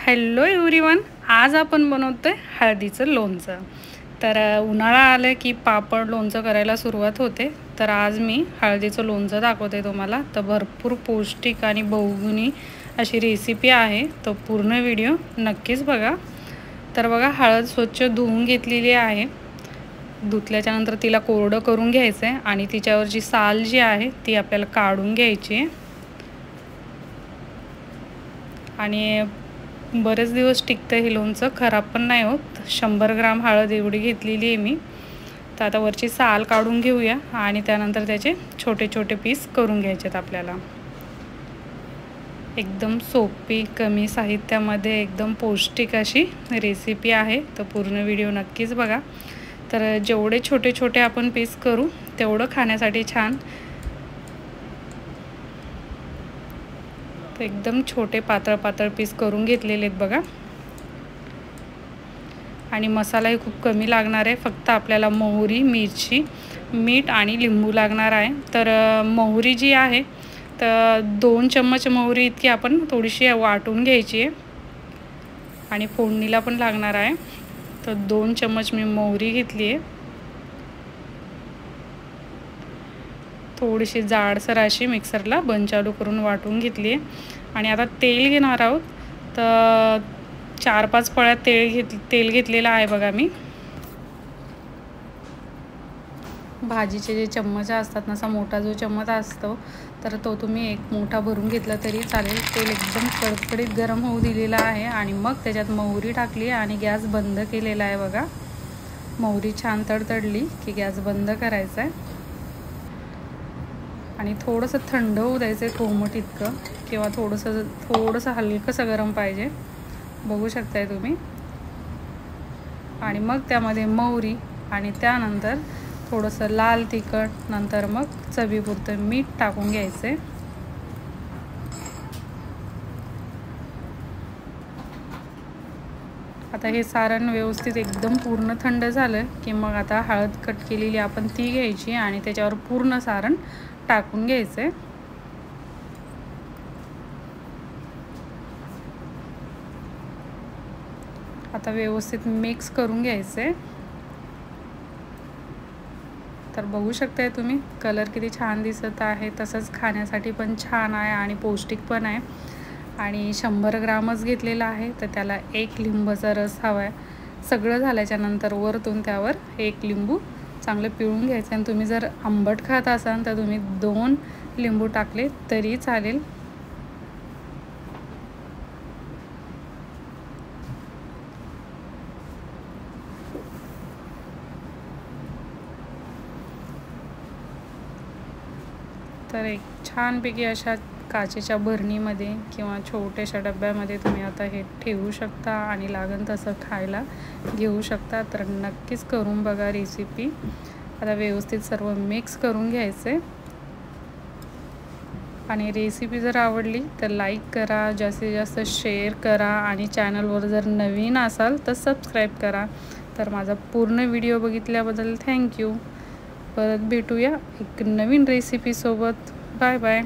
Hello everyone, आज आपण बनवतोय हळदीचं लोणचं। तर उन्हाळा आलं की पापड लोणचं करायला सुरुवात होते। तर आज मी हळदीचं लोणचं दाखवते तुम्हाला। तर भरपूर पौष्टिक आणि बहुगुणी अशी रेसिपी आहे, तर पूर्ण व्हिडिओ नक्कीच बघा। तर बघा, हळद स्वच्छ धुवून घेतलेली आहे। धुतल्याच्या नंतर तिला कोरडं करून घ्यायचं आहे आणि तिच्यावरची साल जी आहे ती आपल्याला काढून घ्यायची आहे। आणि बरेच दिवस टिकतं हे लोणचं, खराब पण नाही होत। 100 ग्राम हळद एवढी घेतलेली आहे मी। तर आता वरची साल काढून घेऊया आणि त्यानंतर त्याचे छोटे छोटे पीस करून घ्यायचेत आपल्याला। एकदम सोपी, कमी साहित्यामध्ये एकदम पौष्टिक अशी रेसिपी आहे, तर पूर्ण व्हिडिओ नक्कीच बघा। तर जेवढे छोटे छोटे आपण पीस करू तेवढं खाण्यासाठी छान। तर एकदम छोटे पातळ पातळ पीस करून घेतलेले आहेत बघा। आणि मसालाही खूप कमी लागणार आहे, फक्त आपल्याला मोहरी, मिरची, मीठ आणि लिंबू लागणार आहे। तर मोहरी जी आहे तर 2 चम्मच मोहरी इतकी आपण थोडीशी वाटून घ्यायची आहे। आणि फोडणीला पण लागणार आहे, तर 2 चम्मच मी मोहरी घेतली आहे। थोडीशी जाडसर अशी मिक्सरला बंद चालू करून वाटून घेतली आहे। आणि आता तेल घेणार आहोत। तर 4-5 पळ्या तेल घेतलेलं आहे बघा मी। भाजीचे जे चम्मच असतात ना, असा मोठा जो चम्मच असतो तर तो तुम्ही एक मोठा भरून घेतला तरी चालेल। तेल एकदम कडकडीत गरम होऊ दिलेला आहे आणि मग त्याच्यात मोहरी टाकली आणि गॅस बंद केलेला आहे बघा। मोहरी छान तडतडली की गॅस बंद करायचा आहे आणि थोडंसं थंड होऊ द्यायचं आहे, कोमट इतकं, किंवा थोडंसं हलकंसं गरम पाहिजे, बघू शकताय तुम्ही। आणि मग त्यामध्ये मोहरी आणि त्यानंतर थोडंसं लाल तिखट, नंतर मग चवीपुरतं मीठ टाकून घ्यायचं आहे। आता हे सारण व्यवस्थित एकदम पूर्ण थंड झालं की मग आता हळद कट केलेली आपण ती घ्यायची आणि त्याच्यावर पूर्ण सारण टाकून घ्यायचं आहे। आता व्यवस्थित मिक्स करून घ्यायचं आहे। तर बघू शकताय तुम्ही, कलर किती छान दिसत आहे, तसंच खाण्यासाठी पण छान आहे आणि पौष्टिक पण आहे। आणि 100 ग्रामच घेतलेला आहे, तर त्याला 1 लिंबाचा रस हवा आहे। सगळं झाल्याच्या नंतर वरतून त्यावर 1 लिंबू चांगलं पिळून घ्यायचं आणि तुम्ही जर आंबट खात असाल तर तुम्ही 2 लिंबू टाकले तरी चालेल। तर एक छानपैकी अशा काचेच्या भरणीमध्ये किंवा छोट्याशा डब्यामध्ये तुम्ही आता हे ठेवू शकता आणि लागेल तसं खायला घेऊ शकता। तर नक्कीच करून बघा रेसिपी। आता व्यवस्थित सर्व मिक्स करून घ्यायचे आणि रेसिपी जर आवडली तर लाईक करा, जास्तीत जास्त शेअर करा आणि चॅनलवर जर नवीन असाल तर सबस्क्राईब करा। तर माझा पूर्ण व्हिडिओ बघितल्याबद्दल थँक्यू। परत भेटूया एक नवीन रेसिपीसोबत। Bye bye.